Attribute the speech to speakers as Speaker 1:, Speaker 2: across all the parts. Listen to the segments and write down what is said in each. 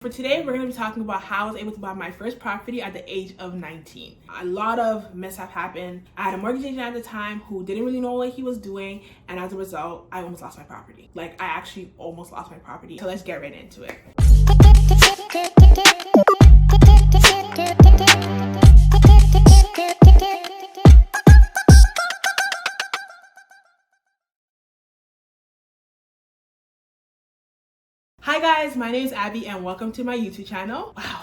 Speaker 1: For today, we're going to be talking about how I was able to buy my first property at the age of 19. A lot of mishap happened. I had a mortgage agent at the time who didn't really know what he was doing, and as a result, I almost lost my property. I actually almost lost my property. So let's get right into it. Hi guys, my name is Abby and welcome to my YouTube channel. Wow.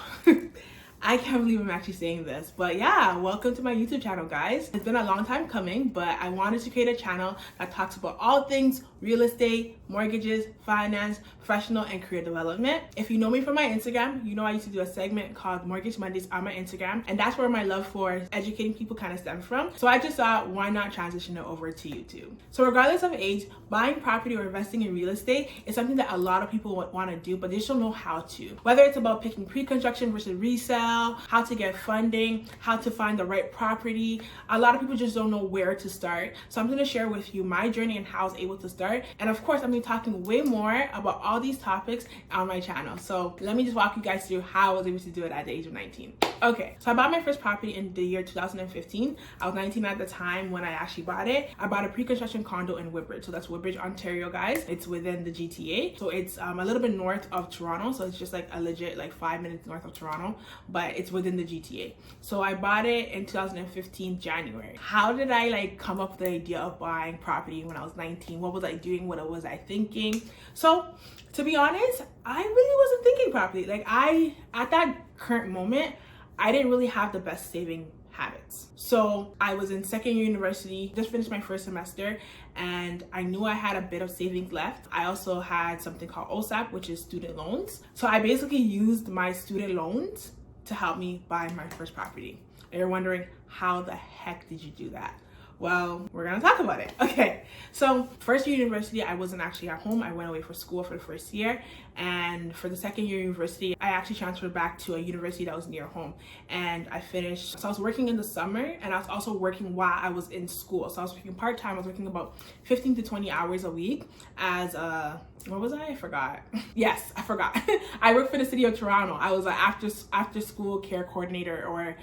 Speaker 1: I can't believe I'm actually saying this, but yeah, welcome to my YouTube channel, guys. It's been a long time coming, but I wanted to create a channel that talks about all things real estate, mortgages, finance, professional, and career development. If you know me from my Instagram, you know I used to do a segment called Mortgage Mondays on my Instagram, and that's where my love for educating people kind of stems from. So I just thought, why not transition it over to YouTube? So regardless of age, buying property or investing in real estate is something that a lot of people want to do, but they just don't know how to. Whether it's about picking pre-construction versus resale, how to get funding, how to find the right property, a lot of people just don't know where to start. So I'm going to share with you my journey and how I was able to start. And of course, I'm going to be talking way more about all these topics on my channel. So let me just walk you guys through how I was able to do it at the age of 19. Okay, so I bought my first property in the year 2015. I was 19 at the time when I actually bought it. I bought a pre-construction condo in Woodbridge. So that's Woodbridge, Ontario, guys. It's within the GTA. So it's a little bit north of Toronto. So it's just a legit 5 minutes north of Toronto, but it's within the GTA. So I bought it in 2015, January. How did I come up with the idea of buying property when I was 19? What was I doing? What was I thinking? So to be honest, I really wasn't thinking properly. At that current moment, I didn't really have the best saving habits. So I was in second year university, just finished my first semester, and I knew I had a bit of savings left. I also had something called OSAP, which is student loans. So I basically used my student loans to help me buy my first property. And you're wondering, how the heck did you do that? Well, we're gonna talk about it. Okay, so first year university, I wasn't actually at home. I went away for school for the first year, and for the second year university, I actually transferred back to a university that was near home, and I finished. So I was working in the summer, and I was also working while I was in school. So I was working part-time. I was working about 15 to 20 hours a week as a, what was I forgot. Yes, I forgot. I worked for the city of Toronto. I was an after school care coordinator or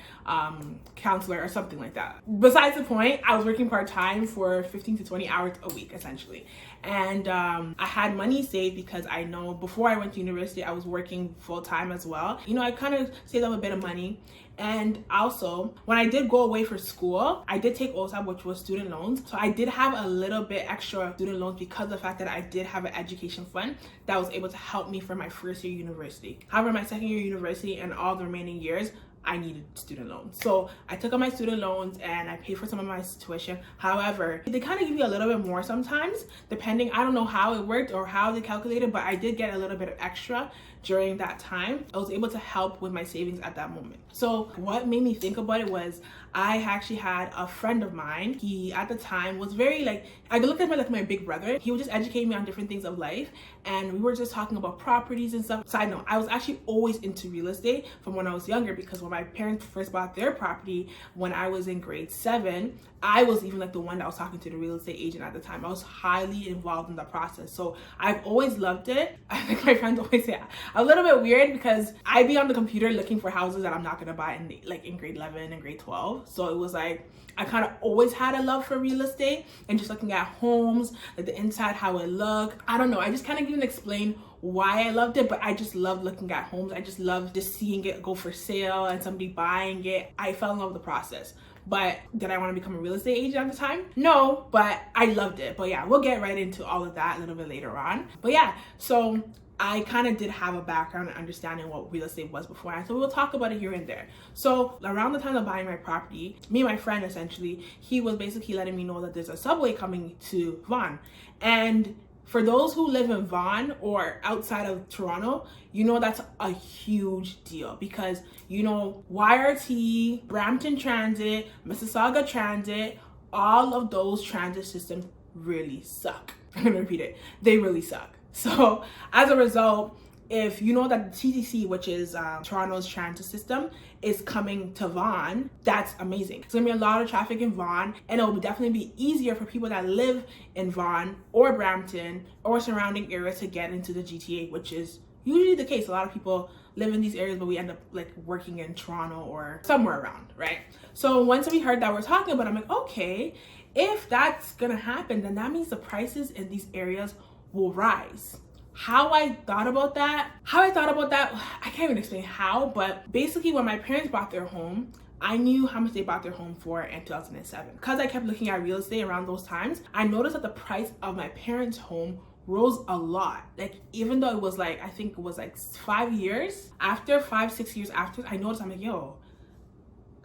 Speaker 1: counselor or something like that. Besides the point, I was working part-time for 15 to 20 hours a week essentially, and I had money saved because I know before I went to university I was working full-time as well. I kind of saved up a bit of money. And also, when I did go away for school, I did take OSAP, which was student loans. So I did have a little bit extra student loans because of the fact that I did have an education fund that was able to help me for my first year university. However, my second year university and all the remaining years, I needed student loans. So I took out my student loans and I paid for some of my tuition. However, they kind of give you a little bit more sometimes, depending, I don't know how it worked or how they calculated, but I did get a little bit of extra during that time. I was able to help with my savings at that moment. So what made me think about it was I actually had a friend of mine. He at the time was very I looked at him like my big brother. He would just educate me on different things of life, and we were just talking about properties and stuff. Side note, I was actually always into real estate from when I was younger, because when my parents first bought their property when I was in grade 7, I was even the one that was talking to the real estate agent at the time. I was highly involved in the process. So I've always loved it. I think my friends always say a little bit weird because I'd be on the computer looking for houses that I'm not gonna buy in grade 11 and grade 12. So it was I kind of always had a love for real estate and just looking at homes, the inside, how it looked. I don't know, I just kind of didn't explain why I loved it, but I just loved looking at homes. I just loved just seeing it go for sale and somebody buying it. I fell in love with the process. But did I want to become a real estate agent at the time? No, but I loved it. But yeah, we'll get right into all of that a little bit later on. But yeah, so I kind of did have a background and understanding what real estate was beforehand. So we'll talk about it here and there. So around the time of buying my property, me and my friend essentially, he was basically letting me know that there's a subway coming to Vaughan. And for those who live in Vaughan or outside of Toronto, that's a huge deal because, YRT, Brampton Transit, Mississauga Transit, all of those transit systems really suck. I'm gonna repeat it. They really suck. So as a result, if you know that the TTC, which is Toronto's transit system, is coming to Vaughan, that's amazing. It's gonna be a lot of traffic in Vaughan, and it will definitely be easier for people that live in Vaughan or Brampton or surrounding areas to get into the GTA, which is usually the case. A lot of people live in these areas, but we end up like working in Toronto or somewhere around, right? So once we heard that we're talking about it, I'm like, okay, if that's gonna happen, then that means the prices in these areas will rise. How I thought about that, I can't even explain how, but basically when my parents bought their home, I knew how much they bought their home for in 2007. Because I kept looking at real estate around those times, I noticed that the price of my parents' home rose a lot. Like, even though it was like, I think it was like 5 years after, 5-6 years after, I noticed, I'm like, yo,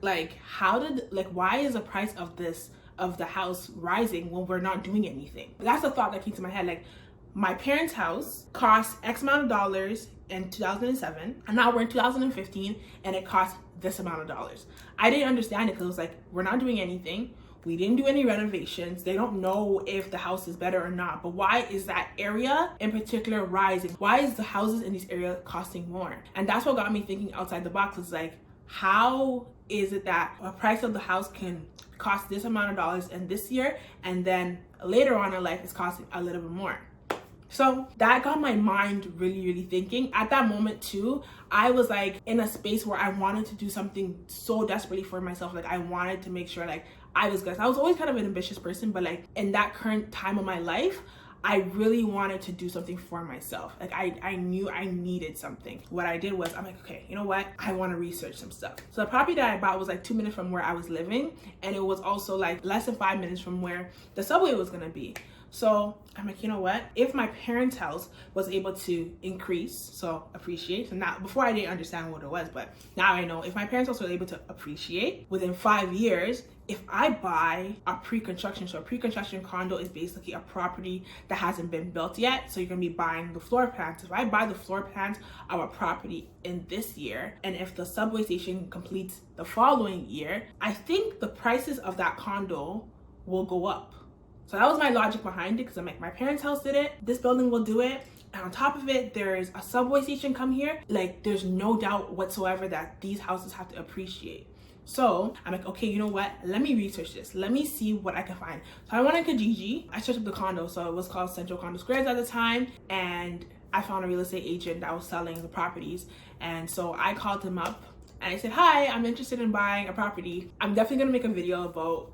Speaker 1: like, why is the price of the house rising when we're not doing anything? That's the thought that came to my head. Like, my parents' house cost X amount of dollars in 2007, and now we're in 2015, and it costs this amount of dollars. I didn't understand it because it was like, we're not doing anything. We didn't do any renovations. They don't know if the house is better or not. But why is that area in particular rising? Why is the houses in this area costing more? And that's what got me thinking outside the box. It's like, how is it that a price of the house can cost this amount of dollars in this year, and then later on in life it's costing a little bit more? So that got my mind really thinking. At that moment too, I was like in a space where I wanted to do something so desperately for myself. Like, I wanted to make sure like I was good. I was always kind of an ambitious person, but like in that current time of my life, I really wanted to do something for myself. Like, I knew I needed something. What I did was, I'm like, okay, you know what? I want to research some stuff. So the property that I bought was like 2 minutes from where I was living, and it was also like less than 5 minutes from where the subway was gonna be. So I'm like, you know what? If my parents' house was able to increase, so appreciate, so now, before I didn't understand what it was, but now I know, if my parents' house was able to appreciate within 5 years, if I buy a pre-construction, so a pre-construction condo is basically a property that hasn't been built yet, so you're gonna be buying the floor plans. If I buy the floor plans of a property in this year, and if the subway station completes the following year, I think the prices of that condo will go up. So that was my logic behind it, because I'm like, my parents' house did it, this building will do it, and on top of it, there's a subway station come here. Like, there's no doubt whatsoever that these houses have to appreciate. So I'm like, okay, you know what? Let me research this. Let me see what I can find. So I went on Kijiji. I searched up the condo. So it was called Central Condo Squares at the time. And I found a real estate agent that was selling the properties. And so I called him up and I said, hi, I'm interested in buying a property. I'm definitely gonna make a video about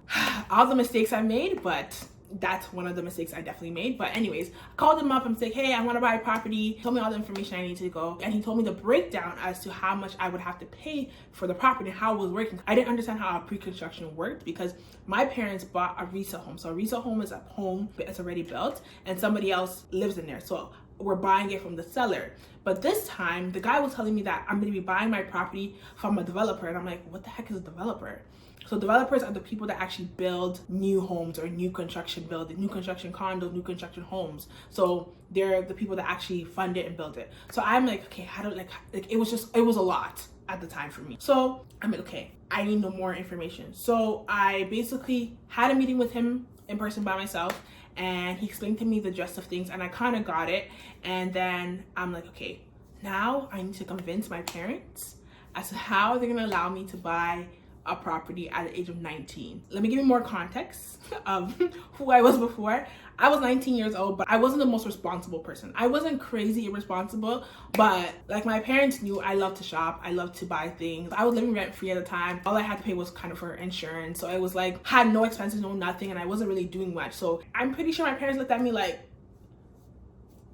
Speaker 1: all the mistakes I made, but that's one of the mistakes I definitely made. But anyways, I called him up and said, hey, I want to buy a property. He told me all the information I need to go. And he told me the breakdown as to how much I would have to pay for the property and how it was working. I didn't understand how pre-construction worked, because my parents bought a resale home. So a resale home is a home that's already built and somebody else lives in there. So we're buying it from the seller. But this time, the guy was telling me that I'm going to be buying my property from a developer. And I'm like, what the heck is a developer? So developers are the people that actually build new homes or new construction condos, new construction homes. So they're the people that actually fund it and build it. So I'm like, okay, how do it was a lot at the time for me. So I'm like, okay, I need no more information. So I basically had a meeting with him in person by myself, and he explained to me the gist of things, and I kind of got it. And then I'm like, okay, now I need to convince my parents as to how they're gonna allow me to buy a property at the age of 19. Let me give you more context of who I was before. I was 19 years old, but I wasn't the most responsible person. I wasn't crazy irresponsible, but like my parents knew I love to shop, I love to buy things. I was living rent free at the time. All I had to pay was kind of for insurance. So it was like, had no expenses, no nothing, and I wasn't really doing much. So I'm pretty sure my parents looked at me like,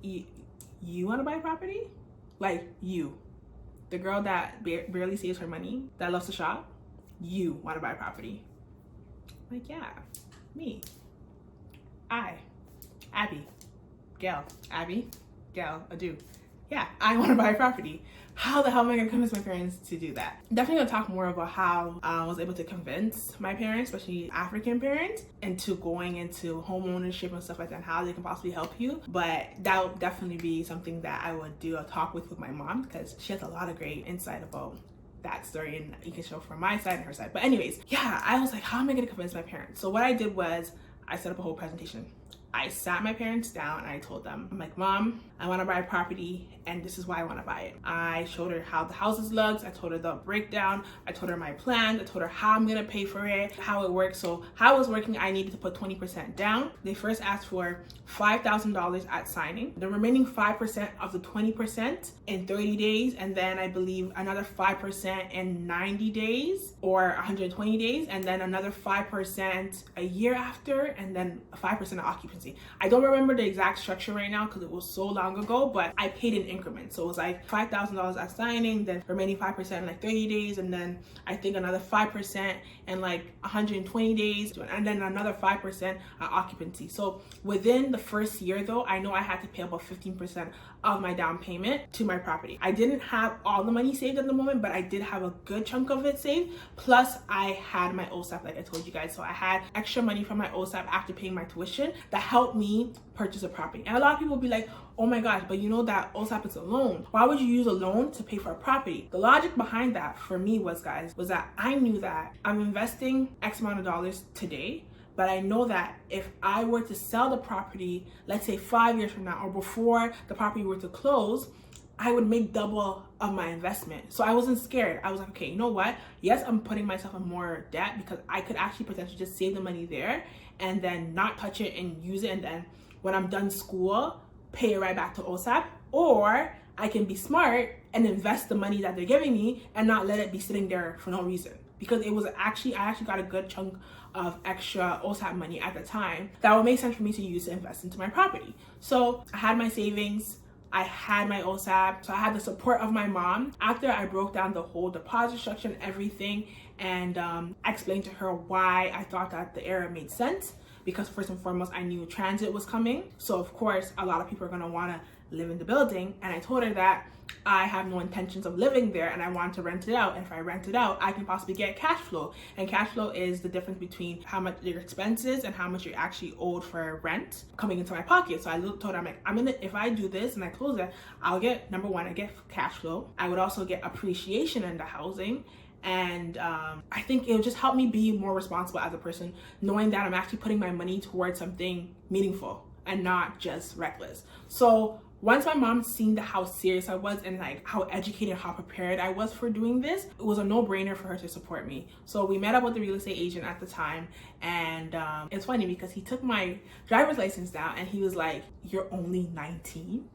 Speaker 1: you wanna buy a property? Like, you, the girl that barely saves her money, that loves to shop, you want to buy a property? Like, yeah, me. Abby, Gail, Adu. Yeah, I want to buy a property. How the hell am I going to convince my parents to do that? Definitely going to talk more about how I was able to convince my parents, especially African parents, into going into home ownership and stuff like that, and how they can possibly help you. But that would definitely be something that I would do a talk with my mom, because she has a lot of great insight about that story, and you can show from my side and her side. But anyways, yeah, I was like, how am I going to convince my parents? So what I did was I set up a whole presentation. I sat my parents down and I told them, I'm like, Mom, I want to buy a property and this is why I want to buy it. I showed her how the houses looks. I told her the breakdown. I told her my plans. I told her how I'm going to pay for it, how it works. So how it was working, I needed to put 20% down. They first asked for $5,000 at signing. The remaining 5% of the 20% in 30 days. And then I believe another 5% in 90 days or 120 days. And then another 5% a year after. And then 5% of occupancy. I don't remember the exact structure right now because it was so long ago, but I paid in increments. So it was like $5,000 at signing, then remaining 5% in like 30 days, and then I think another 5% in like 120 days, and then another 5% at occupancy. So within the first year though, I know I had to pay about 15% of my down payment to my property. I didn't have all the money saved at the moment, but I did have a good chunk of it saved. Plus I had my OSAP, like I told you guys. So I had extra money from my OSAP after paying my tuition that helped me purchase a property. And a lot of people will be like, oh my gosh, but you know that OSAP is a loan. Why would you use a loan to pay for a property? The logic behind that for me was, guys, was that I knew that I'm investing X amount of dollars today, but I know that if I were to sell the property, let's say 5 years from now or before the property were to close, I would make double of my investment. So I wasn't scared. I was like, okay, you know what? Yes, I'm putting myself in more debt because I could actually potentially just save the money there and then not touch it and use it. And then when I'm done school, pay it right back to OSAP. Or I can be smart and invest the money that they're giving me and not let it be sitting there for no reason. Because it was actually, I actually got a good chunk of extra OSAP money at the time that would make sense for me to use to invest into my property. So I had my savings, I had my OSAP, so I had the support of my mom. After I broke down the whole deposit structure and everything, and I explained to her why I thought that the area made sense, because first and foremost, I knew transit was coming. So of course, a lot of people are gonna wanna live in the building. And I told her that I have no intentions of living there and I want to rent it out. And if I rent it out, I can possibly get cash flow. And cash flow is the difference between how much your expenses and how much you're actually owed for rent coming into my pocket. So I told her, I'm like, if I do this and I close it, I'll get, number one, I get cash flow. I would also get appreciation in the housing. And I think it would just help me be more responsible as a person, knowing that I'm actually putting my money towards something meaningful and not just reckless. So once my mom seen how serious I was and like how educated, how prepared I was for doing this, it was a no-brainer for her to support me. So we met up with the real estate agent at the time, and it's funny because he took my driver's license down and he was like, "You're only 19?"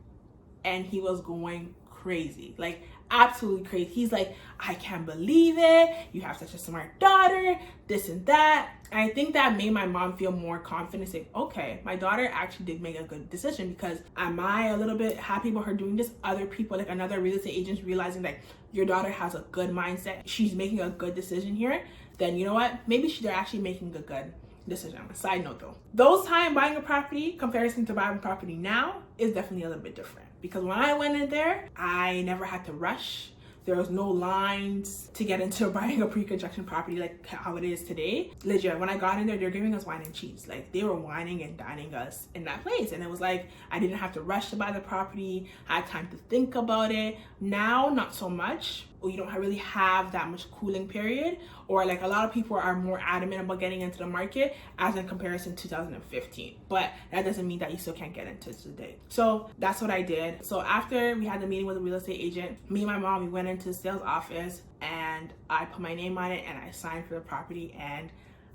Speaker 1: And he was going crazy, like absolutely crazy. He's like, "I can't believe it. You have such a smart daughter, this and that." And I think that made my mom feel more confident, saying, okay, my daughter actually did make a good decision. Because am I a little bit happy about her doing this? Other people, like another real estate agents, realizing that your daughter has a good mindset, she's making a good decision here, then you know what? Maybe they're actually making a good decision. Side note though, those time buying a property comparison to buying a property now is definitely a little bit different. Because when I went in there, I never had to rush. There was no lines to get into buying a pre-construction property like how it is today. Legit, when I got in there, they're giving us wine and cheese. Like they were wining and dining us in that place. And it was like, I didn't have to rush to buy the property. I had time to think about it. Now, not so much. You don't really have that much cooling period, or like a lot of people are more adamant about getting into the market as in comparison to 2015, but that doesn't mean that you still can't get into it today. So that's what I did. So after we had the meeting with the real estate agent, me and my mom, we went into the sales office and I put my name on it and I signed for the property and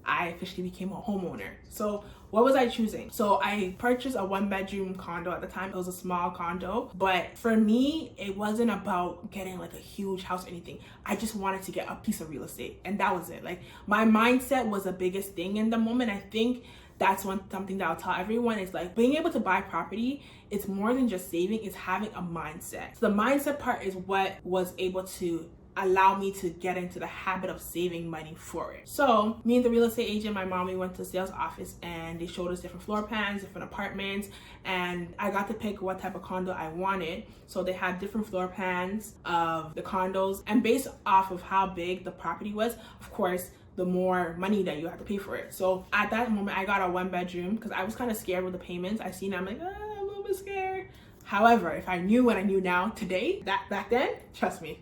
Speaker 1: I officially became a homeowner. So what was I choosing? So I purchased a 1-bedroom condo at the time. It was a small condo, but for me, it wasn't about getting like a huge house or anything. I just wanted to get a piece of real estate, and that was it. Like my mindset was the biggest thing in the moment. I think that's something that I'll tell everyone is like being able to buy property. It's more than just saving, it's having a mindset. So the mindset part is what was able to allow me to get into the habit of saving money for it. So me and the real estate agent, my mom, we went to the sales office and they showed us different floor plans, different apartments, and I got to pick what type of condo I wanted. So they had different floor plans of the condos, and based off of how big the property was, of course, the more money that you have to pay for it. So at that moment, I got a 1-bedroom because I was kind of scared with the payments. I seen, I'm like, I'm a little bit scared. However, if I knew what I knew now today, that back then, trust me.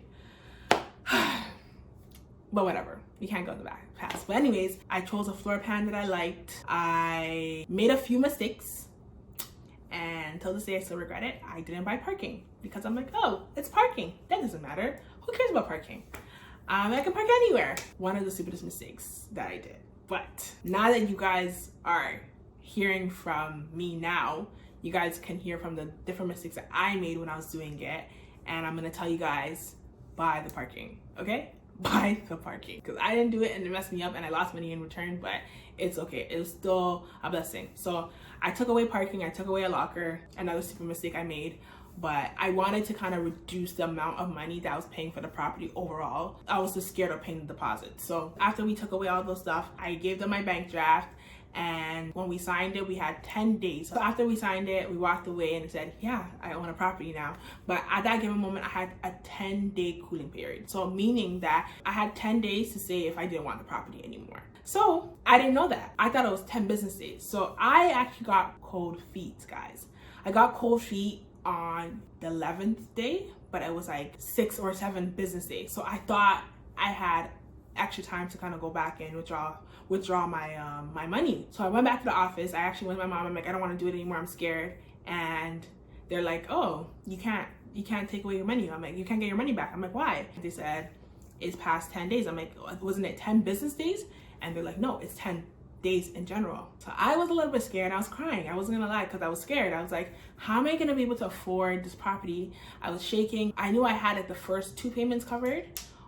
Speaker 1: But whatever, we can't go in the past. But anyways, I chose a floor plan that I liked. I made a few mistakes And till this day, I still regret it. I didn't buy parking because I'm like, oh, it's parking. That doesn't matter. Who cares about parking? I can park anywhere. One of the stupidest mistakes that I did. But now that you guys are hearing from me now, you guys can hear from the different mistakes that I made when I was doing it. And I'm gonna tell you guys, buy the parking, okay? Buy the parking. Because I didn't do it and it messed me up and I lost money in return, but it's okay. It was still a blessing. So I took away parking, I took away a locker, another stupid mistake I made. But I wanted to kind of reduce the amount of money that I was paying for the property overall. I was just scared of paying the deposit. So after we took away all those stuff, I gave them my bank draft. And when we signed it, we had 10 days. So after we signed it, we walked away and it said, yeah, I own a property now. But at that given moment, I had a 10-day cooling period. So meaning that I had 10 days to say if I didn't want the property anymore. So I didn't know that. I thought it was 10 business days. So I actually got cold feet, guys. I got cold feet on the 11th day, but it was like 6 or 7 business days. So I thought I had extra time to kind of go back and withdraw my my money. So I went back to the office. I actually went to my mom. I'm like, I don't want to do it anymore. I'm scared. And they're like, oh, you can't take away your money. I'm like, you can't get your money back. I'm like, why? They said it's past 10 days. I'm like, wasn't it 10 business days? And they're like, no, it's 10 days in general. So I was a little bit scared. I was crying. I wasn't gonna lie because I was scared. I was like, how am I gonna be able to afford this property? I was shaking. I knew I had like the first 2 payments covered,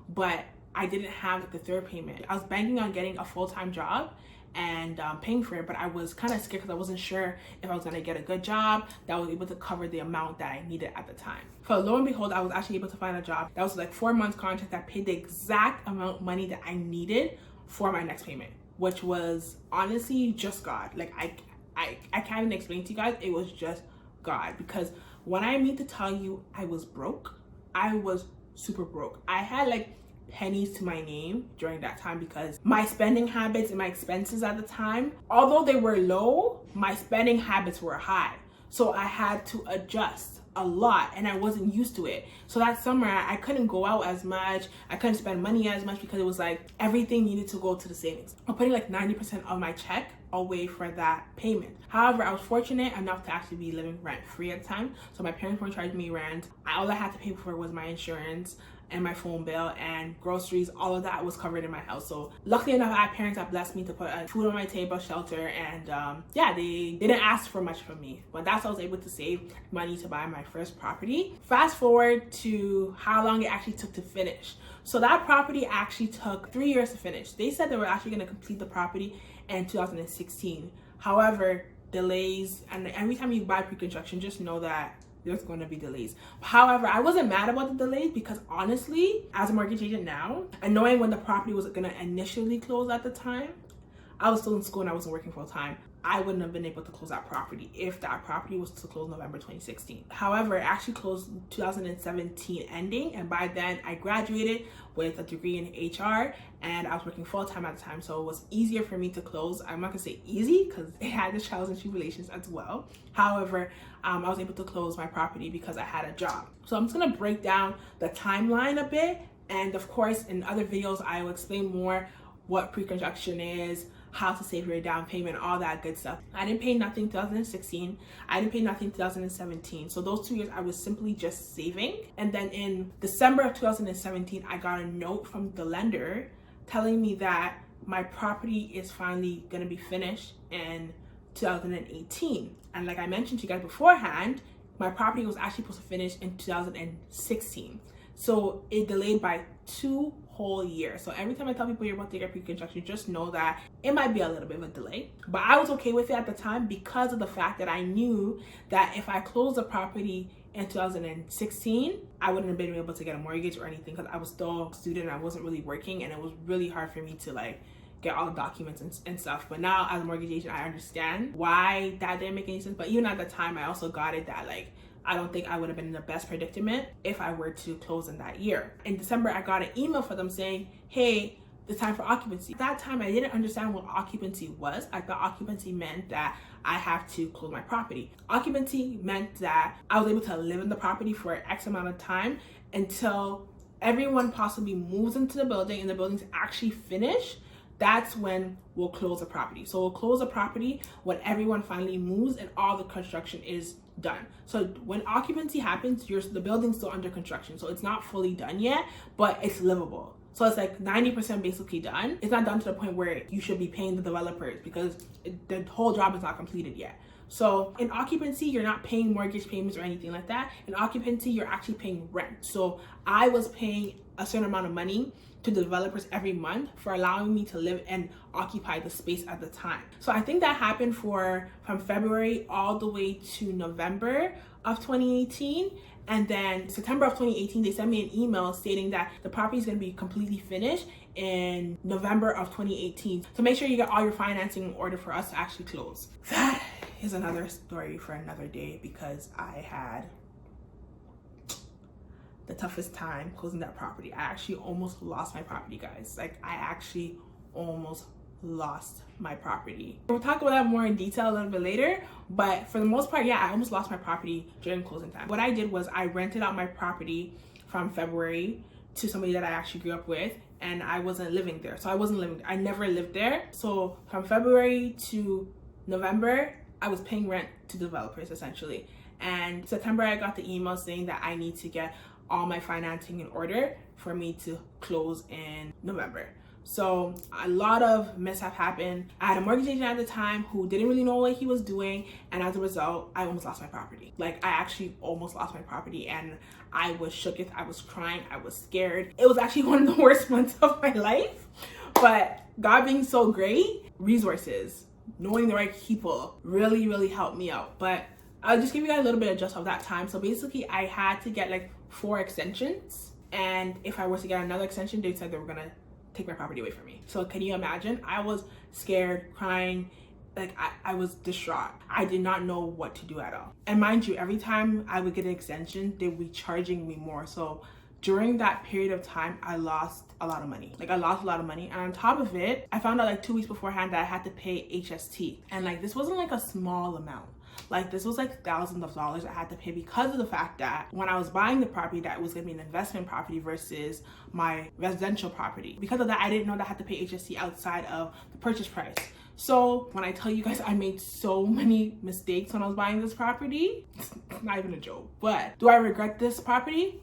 Speaker 1: but I didn't have like the 3rd payment. I was banking on getting a full-time job and paying for it, but I was kind of scared because I wasn't sure if I was gonna get a good job that was able to cover the amount that I needed at the time. So lo and behold, I was actually able to find a job that was like 4 months contract that paid the exact amount of money that I needed for my next payment, which was honestly just God. Like I can't even explain to you guys. It was just God, because when I mean to tell you I was broke, I was super broke. I had like pennies to my name during that time because my spending habits and my expenses at the time, although they were low, my spending habits were high. So I had to adjust a lot and I wasn't used to it. So that summer I couldn't go out as much. I couldn't spend money as much because it was like everything needed to go to the savings. I'm putting like 90% of my check away for that payment. However, I was fortunate enough to actually be living rent free at the time. So my parents weren't charging me rent. All I had to pay for was my insurance and my phone bill and groceries. All of that was covered in my house. So luckily enough, I had parents that blessed me to put food on my table, shelter, and yeah, they didn't ask for much from me. But that's how I was able to save money to buy my first property. Fast forward to how long it actually took to finish. So that property actually took 3 years to finish. They said they were actually gonna complete the property in 2016. However, delays, and every time you buy pre-construction, just know that there's going to be delays. However, I wasn't mad about the delays because honestly, as a mortgage agent now, and knowing when the property was going to initially close at the time, I was still in school and I wasn't working full time. I wouldn't have been able to close that property if that property was to close November 2016. However, it actually closed 2017 ending, and by then I graduated with a degree in HR and I was working full time at the time, so it was easier for me to close. I'm not gonna say easy because it had its trials and tribulations as well. However, I was able to close my property because I had a job. So I'm just gonna break down the timeline a bit, and of course in other videos I will explain more what pre-construction is, how to save your down payment, all that good stuff. I didn't pay nothing 2016. I didn't pay nothing 2017. So those 2 years I was simply just saving. And then in December of 2017, I got a note from the lender telling me that my property is finally gonna be finished in 2018. And like I mentioned to you guys beforehand, my property was actually supposed to finish in 2016. So it delayed by 2 whole years. So every time I tell people you're about to get pre-construction, just know that it might be a little bit of a delay. But I was okay with it at the time because of the fact that I knew that if I closed the property in 2016, I wouldn't have been able to get a mortgage or anything because I was still a student and I wasn't really working, and it was really hard for me to like get all the documents and stuff. But now as a mortgage agent, I understand why that didn't make any sense. But even at the time, I also got it that like I don't think I would have been in the best predicament if I were to close in that year. In December, I got an email from them saying, hey, the time for occupancy. At that time, I didn't understand what occupancy was. I thought occupancy meant that I have to close my property. Occupancy meant that I was able to live in the property for X amount of time until everyone possibly moves into the building and the building's actually finished. That's when we'll close the property. So we'll close the property when everyone finally moves and all the construction is done. So when occupancy happens, the building's still under construction, so it's not fully done yet, but it's livable. So it's like 90% basically done. It's not done to the point where you should be paying the developers because the whole job is not completed yet. So in occupancy, you're not paying mortgage payments or anything like that. In occupancy, you're actually paying rent. So I was paying a certain amount of money to the developers every month for allowing me to live and occupy the space at the time. So I think that happened from February all the way to November of 2018. And then September of 2018, they sent me an email stating that the property is going to be completely finished in November of 2018. So make sure you get all your financing in order for us to actually close. That is another story for another day, because I had the toughest time closing that property. I actually almost lost my property, guys. Like, I actually almost lost my property. We'll talk about that more in detail a little bit later, but for the most part, yeah, I almost lost my property during closing time. What I did was I rented out my property from February to somebody that I actually grew up with, and I wasn't living there. So I never lived there. So from February to November, I was paying rent to developers essentially. And September, I got the email saying that I need to get all my financing in order for me to close in November. So a lot of mishap happened. I had a mortgage agent at the time who didn't really know what he was doing, and as a result, I almost lost my property. Like, I actually almost lost my property, and I was shooketh, I was crying, I was scared. It was actually one of the worst months of my life, but God being so great, resources, knowing the right people really, really helped me out. But I'll just give you guys a little bit of just of that time. So basically, I had to get like 4 extensions, and if I was to get another extension, they said they were gonna take my property away from me. So can you imagine? I was scared, crying, like I was distraught. I did not know what to do at all. And mind you, every time I would get an extension, they would be charging me more. So during that period of time, I lost a lot of money. Like, I lost a lot of money. And on top of it, I found out like 2 weeks beforehand that I had to pay HST. And like, this wasn't like a small amount. Like, this was like thousands of dollars I had to pay, because of the fact that when I was buying the property, that was gonna be an investment property versus my residential property. Because of that, I didn't know that I had to pay HST outside of the purchase price. So when I tell you guys, I made so many mistakes when I was buying this property, it's not even a joke. But do I regret this property?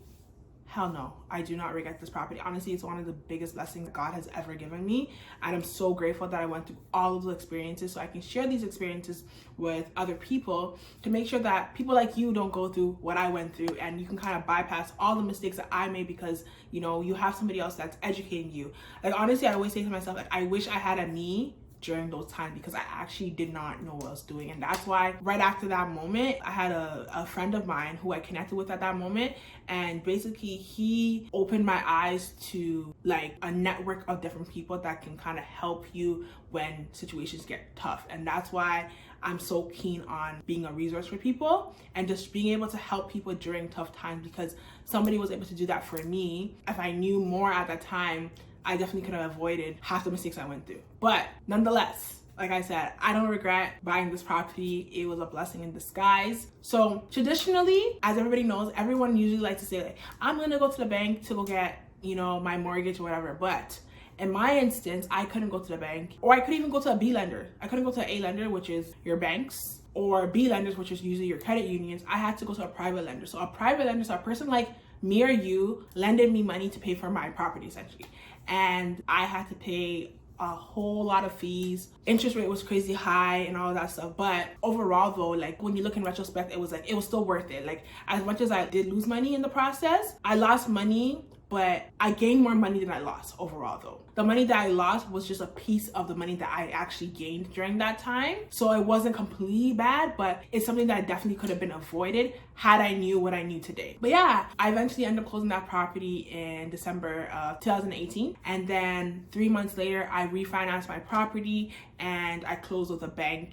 Speaker 1: Hell no, I do not regret this property. Honestly, it's one of the biggest blessings God has ever given me. And I'm so grateful that I went through all of the experiences so I can share these experiences with other people to make sure that people like you don't go through what I went through, and you can kind of bypass all the mistakes that I made because, you know, you have somebody else that's educating you. Like, honestly, I always say to myself, like, I wish I had a me during those times, because I actually did not know what I was doing. And that's why right after that moment, I had a friend of mine who I connected with at that moment, and basically he opened my eyes to like a network of different people that can kind of help you when situations get tough. And that's why I'm so keen on being a resource for people and just being able to help people during tough times, because somebody was able to do that for me. If I knew more at that time, I definitely could have avoided half the mistakes I went through. But nonetheless, like I said, I don't regret buying this property. It was a blessing in disguise. So traditionally, as everybody knows, everyone usually likes to say, like, I'm gonna go to the bank to go get, you know, my mortgage or whatever. But in my instance, I couldn't go to the bank, or I couldn't even go to a B lender. I couldn't go to A lender, which is your banks, or B lenders, which is usually your credit unions. I had to go to a private lender. So a private lender is a person like me or you lended me money to pay for my property, essentially. And I had to pay a whole lot of fees. Interest rate was crazy high and all that stuff. But overall though, like, when you look in retrospect, it was still worth it. Like, as much as I did lose money in the process, I lost money, but I gained more money than I lost overall though. The money that I lost was just a piece of the money that I actually gained during that time. So it wasn't completely bad, but it's something that definitely could have been avoided had I knew what I knew today. But yeah, I eventually ended up closing that property in December of 2018. And then 3 months later, I refinanced my property and I closed with a bank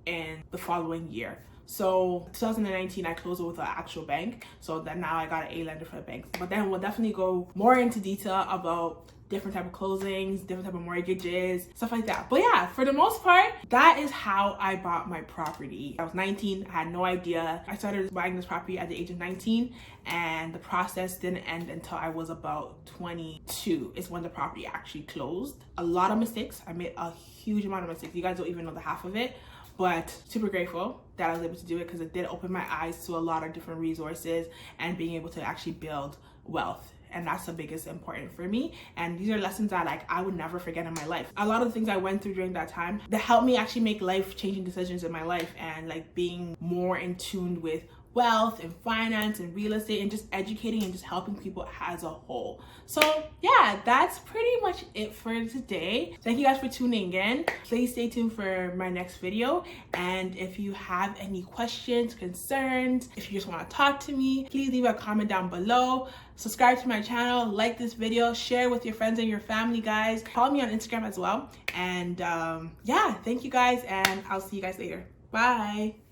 Speaker 1: in the following year. So 2019, I closed it with an actual bank. So then now I got an A lender for the bank. But then we'll definitely go more into detail about different type of closings, different type of mortgages, stuff like that. But yeah, for the most part, that is how I bought my property. I was 19, I had no idea. I started buying this property at the age of 19, and the process didn't end until I was about 22 is when the property actually closed. A lot of mistakes. I made a huge amount of mistakes. You guys don't even know the half of it. but super grateful that I was able to do it because it did open my eyes to a lot of different resources and being able to actually build wealth. And that's the biggest important for me. And these are lessons that like I would never forget in my life. A lot of the things I went through during that time that helped me actually make life-changing decisions in my life, and like being more in tune with wealth and finance and real estate and just educating and just helping people as a whole. So yeah, that's pretty much it for today. Thank you guys for tuning in. Please stay tuned for my next video. And if you have any questions, concerns, if you just want to talk to me, please leave a comment down below. Subscribe to my channel, like this video, share with your friends and your family, guys. Follow me on Instagram as well. And yeah, thank you guys, and I'll see you guys later. Bye.